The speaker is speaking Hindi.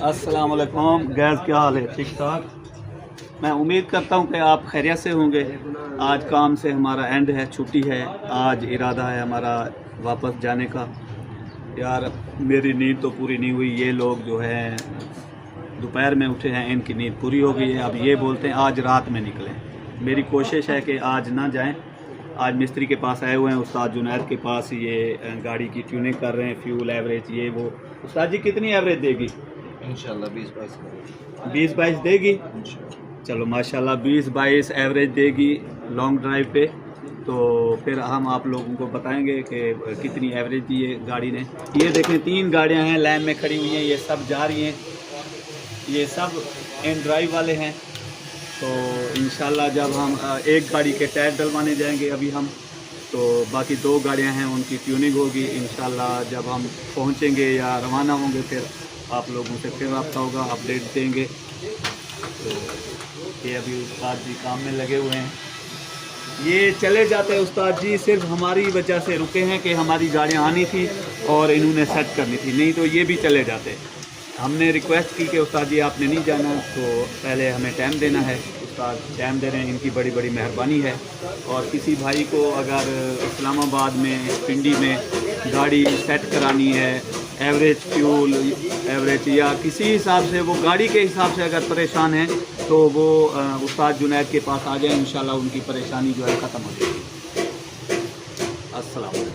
अस्सलाम वालेकुम गैस, क्या हाल है? ठीक ठाक। मैं उम्मीद करता हूँ कि आप खैरियत से होंगे। आज काम से हमारा एंड है, छुट्टी है। आज इरादा है हमारा वापस जाने का। यार मेरी नींद तो पूरी नहीं हुई। ये लोग जो हैं दोपहर में उठे हैं, इनकी नींद पूरी हो गई है। अब ये बोलते हैं आज रात में निकलें। मेरी कोशिश है कि आज ना जाएं। आज मिस्त्री के पास आए हुए हैं, उस्ताद जुनैद के पास। ये गाड़ी की ट्यूनिंग कर रहे हैं, फ्यूल एवरेज ये वो। उस्ताद जी कितनी एवरेज देगी? इंशाल्लाह 20-22 देगी। चलो माशाल्लाह 20-22 एवरेज देगी लॉन्ग ड्राइव पे। तो फिर हम आप लोगों को बताएंगे कि कितनी एवरेज दी है गाड़ी ने। ये देखें 3 गाड़ियां हैं लाइन में खड़ी हुई हैं, ये सब जा रही हैं। ये सब इन ड्राइव वाले हैं। तो इंशाल्लाह जब हम एक गाड़ी के टायर डलवाने जाएंगे अभी हम, तो बाकी 2 गाड़ियां हैं उनकी ट्यूनिंग होगी। इंशाल्लाह जब हम पहुंचेंगे या रवाना होंगे फिर आप लोगों से फिर रब्ता होगा, अपडेट देंगे। तो ये अभी उस्ताद जी काम में लगे हुए हैं। ये चले जाते हैं उस्ताद जी, सिर्फ हमारी वजह से रुके हैं कि हमारी गाड़ियाँ आनी थी और इन्होंने सेट करनी थी, नहीं तो ये भी चले जाते। हमने रिक्वेस्ट की कि उस्ताद जी आपने नहीं जाना, तो पहले हमें टाइम देना है। उस्ताद टाइम दे रहे हैं, इनकी बड़ी बड़ी मेहरबानी है। और किसी भाई को अगर इस्लामाबाद में, पिंडी में गाड़ी सेट करानी है, एवरेज फ्यूल एवरेज या किसी हिसाब से, वो गाड़ी के हिसाब से अगर परेशान हैं तो वो उस्ताद जुनैद के पास आ जाए। इंशाल्लाह उनकी परेशानी जो है ख़त्म हो जाएगी। अस्सलाम वालेकुम।